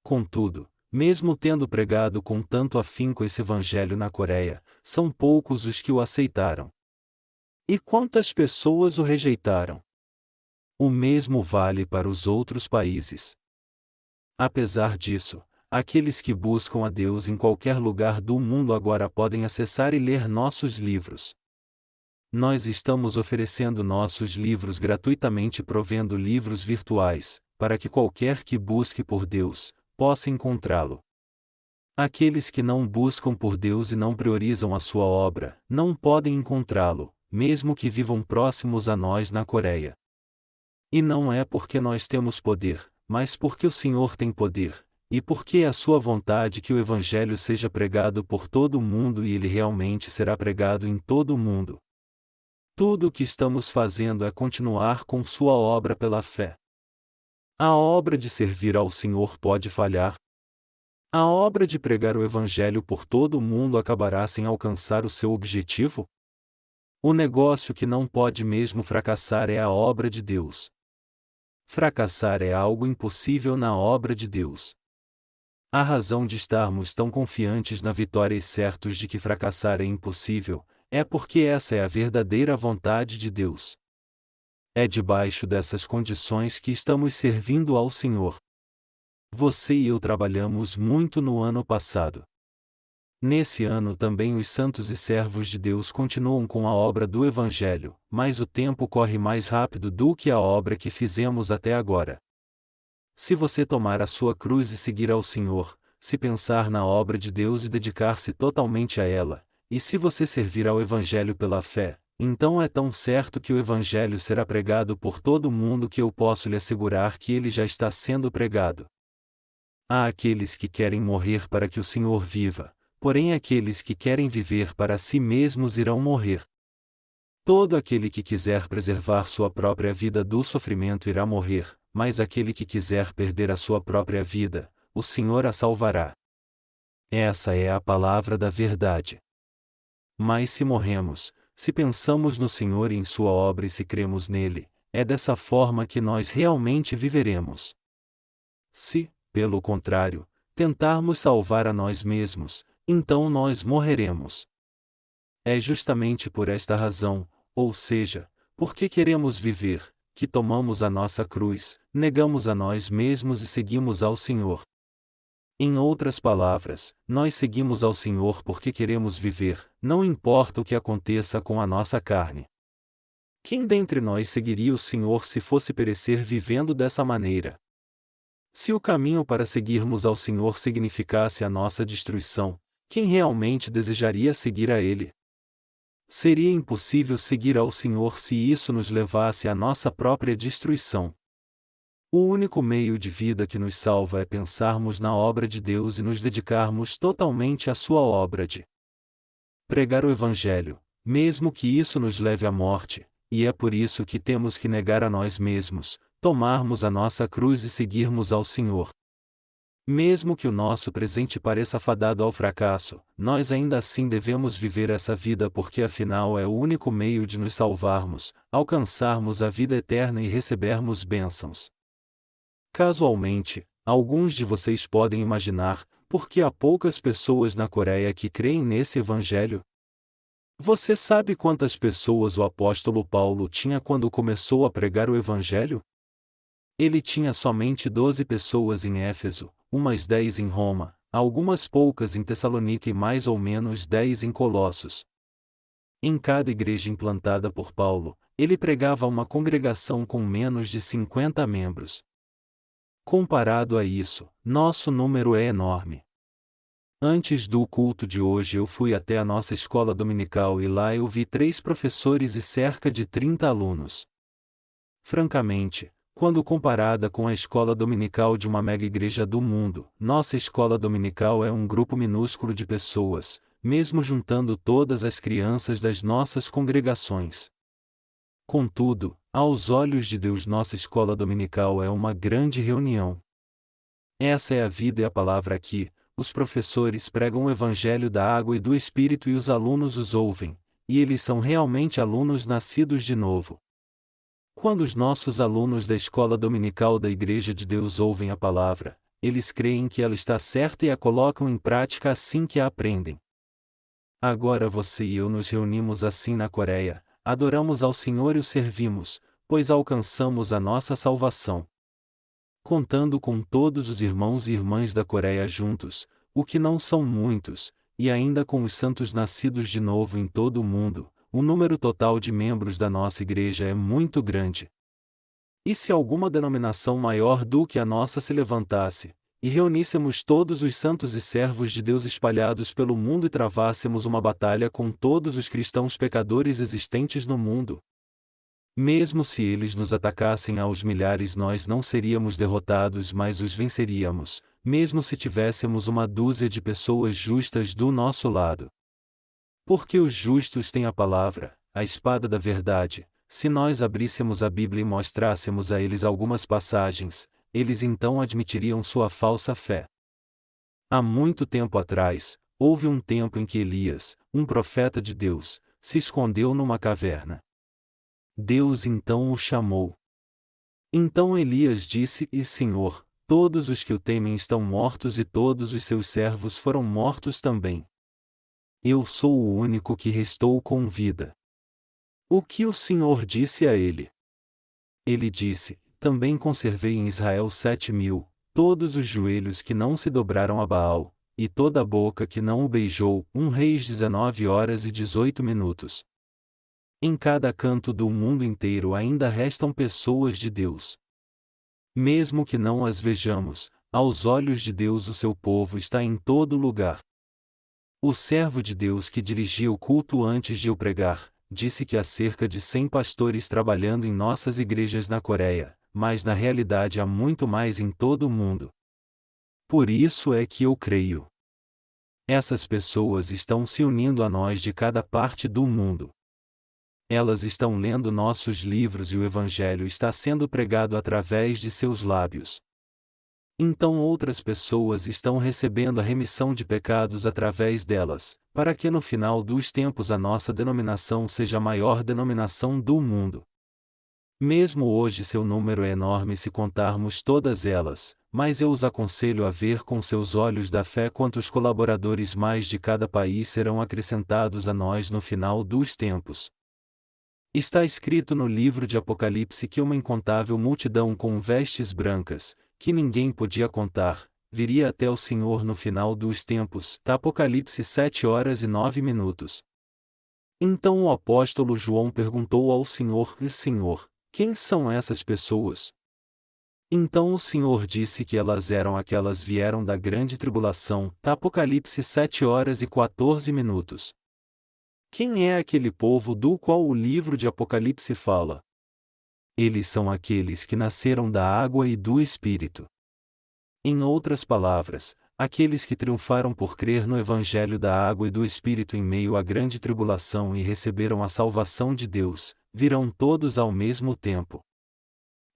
A: Contudo, mesmo tendo pregado com tanto afinco esse Evangelho na Coreia, são poucos os que o aceitaram. E quantas pessoas o rejeitaram? O mesmo vale para os outros países. Apesar disso, aqueles que buscam a Deus em qualquer lugar do mundo agora podem acessar e ler nossos livros. Nós estamos oferecendo nossos livros gratuitamente, provendo livros virtuais, para que qualquer que busque por Deus, possa encontrá-lo. Aqueles que não buscam por Deus e não priorizam a sua obra, não podem encontrá-lo, mesmo que vivam próximos a nós na Coreia. E não é porque nós temos poder, mas porque o Senhor tem poder, e porque é a sua vontade que o Evangelho seja pregado por todo o mundo, e ele realmente será pregado em todo o mundo. Tudo o que estamos fazendo é continuar com sua obra pela fé. A obra de servir ao Senhor pode falhar. A obra de pregar o Evangelho por todo o mundo acabará sem alcançar o seu objetivo? O negócio que não pode mesmo fracassar é a obra de Deus. Fracassar é algo impossível na obra de Deus. A razão de estarmos tão confiantes na vitória e certos de que fracassar é impossível, é porque essa é a verdadeira vontade de Deus. É debaixo dessas condições que estamos servindo ao Senhor. Você e eu trabalhamos muito no ano passado. Nesse ano também os santos e servos de Deus continuam com a obra do Evangelho, mas o tempo corre mais rápido do que a obra que fizemos até agora. Se você tomar a sua cruz e seguir ao Senhor, se pensar na obra de Deus e dedicar-se totalmente a ela, e se você servir ao Evangelho pela fé, então é tão certo que o Evangelho será pregado por todo o mundo que eu posso lhe assegurar que ele já está sendo pregado. Há aqueles que querem morrer para que o Senhor viva, porém aqueles que querem viver para si mesmos irão morrer. Todo aquele que quiser preservar sua própria vida do sofrimento irá morrer, mas aquele que quiser perder a sua própria vida, o Senhor a salvará. Essa é a palavra da verdade. Mas se morremos, se pensamos no Senhor e em sua obra e se cremos nele, é dessa forma que nós realmente viveremos. Se, pelo contrário, tentarmos salvar a nós mesmos, então nós morreremos. É justamente por esta razão, ou seja, porque queremos viver, que tomamos a nossa cruz, negamos a nós mesmos e seguimos ao Senhor. Em outras palavras, nós seguimos ao Senhor porque queremos viver, não importa o que aconteça com a nossa carne. Quem dentre nós seguiria o Senhor se fosse perecer vivendo dessa maneira? Se o caminho para seguirmos ao Senhor significasse a nossa destruição, quem realmente desejaria seguir a Ele? Seria impossível seguir ao Senhor se isso nos levasse à nossa própria destruição. O único meio de vida que nos salva é pensarmos na obra de Deus e nos dedicarmos totalmente à sua obra de pregar o Evangelho, mesmo que isso nos leve à morte, e é por isso que temos que negar a nós mesmos, tomarmos a nossa cruz e seguirmos ao Senhor. Mesmo que o nosso presente pareça fadado ao fracasso, nós ainda assim devemos viver essa vida porque afinal é o único meio de nos salvarmos, alcançarmos a vida eterna e recebermos bênçãos. Casualmente, alguns de vocês podem imaginar por que há poucas pessoas na Coreia que creem nesse evangelho? Você sabe quantas pessoas o apóstolo Paulo tinha quando começou a pregar o evangelho? Ele tinha somente 12 pessoas em Éfeso, umas 10 em Roma, algumas poucas em Tessalônica e mais ou menos 10 em Colossos. Em cada igreja implantada por Paulo, ele pregava a uma congregação com menos de 50 membros. Comparado a isso, nosso número é enorme. Antes do culto de hoje eu fui até a nossa escola dominical e lá eu vi 3 professores e cerca de 30 alunos. Francamente, quando comparada com a escola dominical de uma mega igreja do mundo, nossa escola dominical é um grupo minúsculo de pessoas, mesmo juntando todas as crianças das nossas congregações. Contudo, aos olhos de Deus, nossa escola dominical é uma grande reunião. Essa é a vida e a palavra aqui. Os professores pregam o evangelho da água e do Espírito e os alunos os ouvem, e eles são realmente alunos nascidos de novo. Quando os nossos alunos da escola dominical da Igreja de Deus ouvem a palavra, eles creem que ela está certa e a colocam em prática assim que a aprendem. Agora você e eu nos reunimos assim na Coreia, adoramos ao Senhor e o servimos, pois alcançamos a nossa salvação. Contando com todos os irmãos e irmãs da Coreia juntos, o que não são muitos, e ainda com os santos nascidos de novo em todo o mundo, o número total de membros da nossa igreja é muito grande. E se alguma denominação maior do que a nossa se levantasse, e reuníssemos todos os santos e servos de Deus espalhados pelo mundo e travássemos uma batalha com todos os cristãos pecadores existentes no mundo? Mesmo se eles nos atacassem aos milhares, nós não seríamos derrotados, mas os venceríamos, mesmo se tivéssemos uma dúzia de pessoas justas do nosso lado. Porque os justos têm a palavra, a espada da verdade. Se nós abríssemos a Bíblia e mostrássemos a eles algumas passagens, eles então admitiriam sua falsa fé. Há muito tempo atrás, houve um tempo em que Elias, um profeta de Deus, se escondeu numa caverna. Deus então o chamou. Então Elias disse: Senhor, todos os que o temem estão mortos e todos os seus servos foram mortos também. Eu sou o único que restou com vida. O que o Senhor disse a ele? Ele disse: Também conservei em Israel 7.000, todos os joelhos que não se dobraram a Baal, e toda a boca que não o beijou. 1 Reis 19h18. Em cada canto do mundo inteiro ainda restam pessoas de Deus. Mesmo que não as vejamos, aos olhos de Deus o seu povo está em todo lugar. O servo de Deus que dirigia o culto antes de eu pregar, disse que há cerca de 100 pastores trabalhando em nossas igrejas na Coreia, mas na realidade há muito mais em todo o mundo. Por isso é que eu creio. Essas pessoas estão se unindo a nós de cada parte do mundo. Elas estão lendo nossos livros e o Evangelho está sendo pregado através de seus lábios. Então outras pessoas estão recebendo a remissão de pecados através delas, para que no final dos tempos a nossa denominação seja a maior denominação do mundo. Mesmo hoje seu número é enorme se contarmos todas elas, mas eu os aconselho a ver com seus olhos da fé quantos colaboradores mais de cada país serão acrescentados a nós no final dos tempos. Está escrito no livro de Apocalipse que uma incontável multidão com vestes brancas, que ninguém podia contar, viria até o Senhor no final dos tempos. Apocalipse 7h09. Então o apóstolo João perguntou ao Senhor: Senhor, quem são essas pessoas? Então o Senhor disse que elas eram aquelas vieram da grande tribulação. Apocalipse 7h14. Quem é aquele povo do qual o livro de Apocalipse fala? Eles são aqueles que nasceram da água e do Espírito. Em outras palavras, aqueles que triunfaram por crer no Evangelho da água e do Espírito em meio à grande tribulação e receberam a salvação de Deus, virão todos ao mesmo tempo.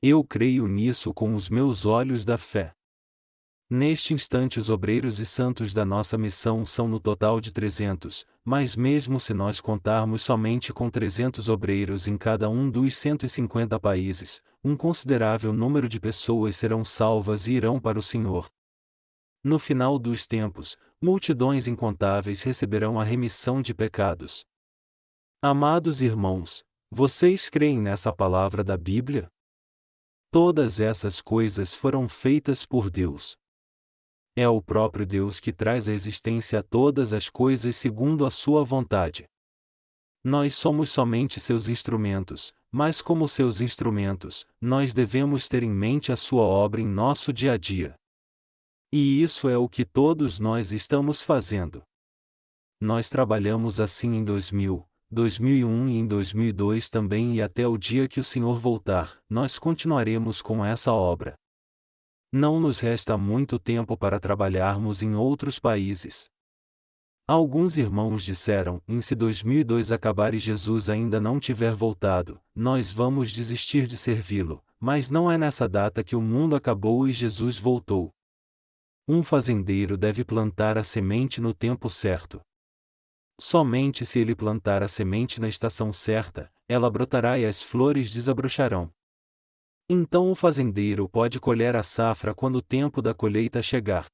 A: Eu creio nisso com os meus olhos da fé. Neste instante os obreiros e santos da nossa missão são no total de 300, mas mesmo se nós contarmos somente com 300 obreiros em cada um dos 150 países, um considerável número de pessoas serão salvas e irão para o Senhor. No final dos tempos, multidões incontáveis receberão a remissão de pecados. Amados irmãos, vocês creem nessa palavra da Bíblia? Todas essas coisas foram feitas por Deus. É o próprio Deus que traz à existência todas as coisas segundo a sua vontade. Nós somos somente seus instrumentos, mas como seus instrumentos, nós devemos ter em mente a sua obra em nosso dia a dia. E isso é o que todos nós estamos fazendo. Nós trabalhamos assim em 2000, 2001 e em 2002 também, e até o dia que o Senhor voltar, nós continuaremos com essa obra. Não nos resta muito tempo para trabalharmos em outros países. Alguns irmãos disseram: se 2002 acabar e Jesus ainda não tiver voltado, nós vamos desistir de servi-lo, mas não é nessa data que o mundo acabou e Jesus voltou. Um fazendeiro deve plantar a semente no tempo certo. Somente se ele plantar a semente na estação certa, ela brotará e as flores desabrocharão. Então o fazendeiro pode colher a safra quando o tempo da colheita chegar.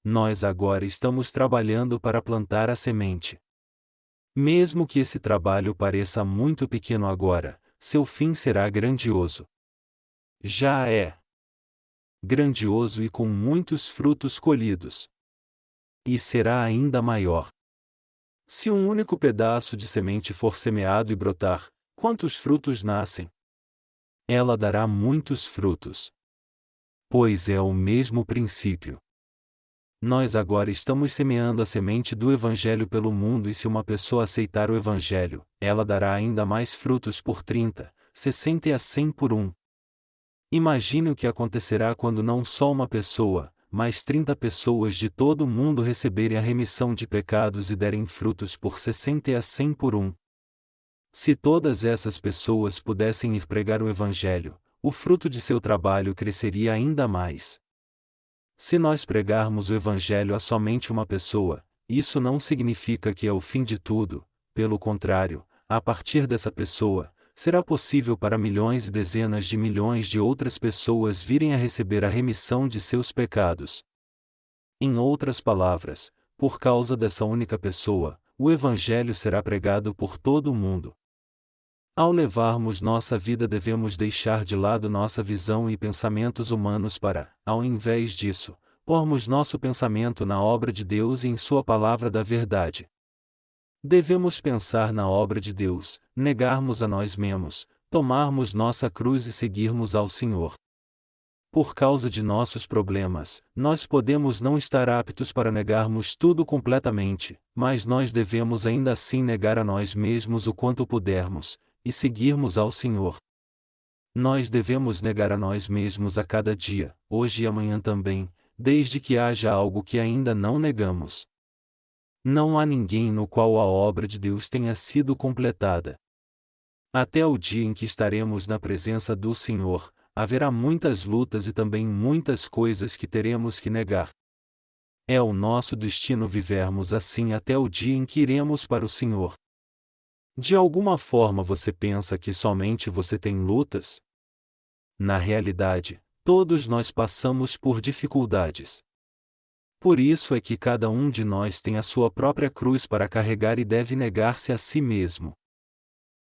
A: Nós agora estamos trabalhando para plantar a semente. Mesmo que esse trabalho pareça muito pequeno agora, seu fim será grandioso. Já é grandioso e com muitos frutos colhidos. E será ainda maior. Se um único pedaço de semente for semeado e brotar, quantos frutos nascem? Ela dará muitos frutos. Pois é o mesmo princípio. Nós agora estamos semeando a semente do Evangelho pelo mundo, e se uma pessoa aceitar o Evangelho, ela dará ainda mais frutos por 30, 60 e a 100 por um. Imagine o que acontecerá quando não só uma pessoa, mas 30 pessoas de todo o mundo receberem a remissão de pecados e derem frutos por 60 e a 100 por um. Se todas essas pessoas pudessem ir pregar o Evangelho, o fruto de seu trabalho cresceria ainda mais. Se nós pregarmos o Evangelho a somente uma pessoa, isso não significa que é o fim de tudo, pelo contrário, a partir dessa pessoa, será possível para milhões e dezenas de milhões de outras pessoas virem a receber a remissão de seus pecados. Em outras palavras, por causa dessa única pessoa, o Evangelho será pregado por todo o mundo. Ao levarmos nossa vida, devemos deixar de lado nossa visão e pensamentos humanos para, ao invés disso, pormos nosso pensamento na obra de Deus e em Sua palavra da verdade. Devemos pensar na obra de Deus, negarmos a nós mesmos, tomarmos nossa cruz e seguirmos ao Senhor. Por causa de nossos problemas, nós podemos não estar aptos para negarmos tudo completamente, mas nós devemos ainda assim negar a nós mesmos o quanto pudermos, e seguirmos ao Senhor. Nós devemos negar a nós mesmos a cada dia, hoje e amanhã também, desde que haja algo que ainda não negamos. Não há ninguém no qual a obra de Deus tenha sido completada. Até o dia em que estaremos na presença do Senhor, haverá muitas lutas e também muitas coisas que teremos que negar. É o nosso destino vivermos assim até o dia em que iremos para o Senhor. De alguma forma você pensa que somente você tem lutas? Na realidade, todos nós passamos por dificuldades. Por isso é que cada um de nós tem a sua própria cruz para carregar e deve negar-se a si mesmo.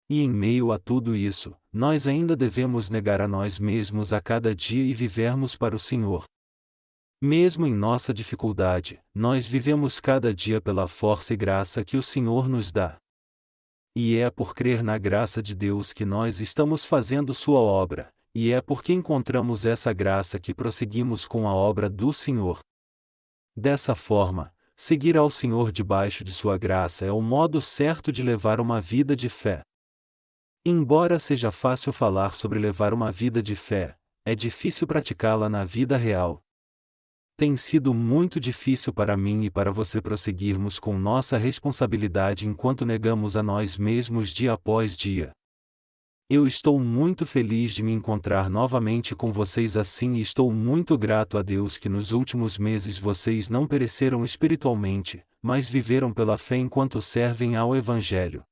A: E em meio a tudo isso, nós ainda devemos negar a nós mesmos a cada dia e vivermos para o Senhor. Mesmo em nossa dificuldade, nós vivemos cada dia pela força e graça que o Senhor nos dá. E é por crer na graça de Deus que nós estamos fazendo sua obra, e é porque encontramos essa graça que prosseguimos com a obra do Senhor. Dessa forma, seguir ao Senhor debaixo de sua graça é o modo certo de levar uma vida de fé. Embora seja fácil falar sobre levar uma vida de fé, é difícil praticá-la na vida real. Tem sido muito difícil para mim e para você prosseguirmos com nossa responsabilidade enquanto negamos a nós mesmos dia após dia. Eu estou muito feliz de me encontrar novamente com vocês assim e estou muito grato a Deus que nos últimos meses vocês não pereceram espiritualmente, mas viveram pela fé enquanto servem ao Evangelho.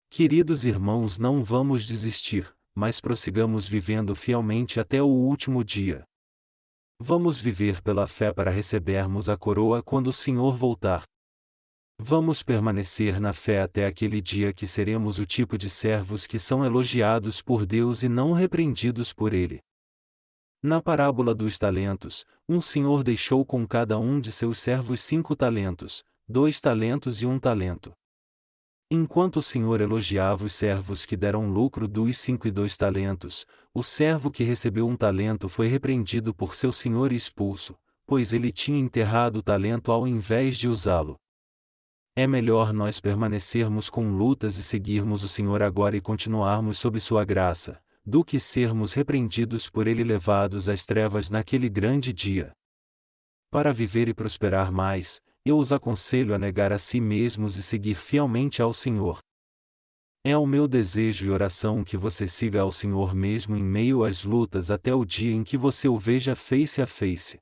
A: Queridos irmãos, não vamos desistir, mas prossigamos vivendo fielmente até o último dia. Vamos viver pela fé para recebermos a coroa quando o Senhor voltar. Vamos permanecer na fé até aquele dia que seremos o tipo de servos que são elogiados por Deus e não repreendidos por Ele. Na parábola dos talentos, um senhor deixou com cada um de seus servos 5 talentos, 2 talentos e 1 talento. Enquanto o senhor elogiava os servos que deram lucro dos 5 e 2 talentos, o servo que recebeu 1 talento foi repreendido por seu senhor e expulso, pois ele tinha enterrado o talento ao invés de usá-lo. É melhor nós permanecermos com lutas e seguirmos o Senhor agora e continuarmos sob sua graça, do que sermos repreendidos por Ele e levados às trevas naquele grande dia. Para viver e prosperar mais, eu os aconselho a negar a si mesmos e seguir fielmente ao Senhor. É o meu desejo e oração que você siga ao Senhor mesmo em meio às lutas até o dia em que você o veja face a face.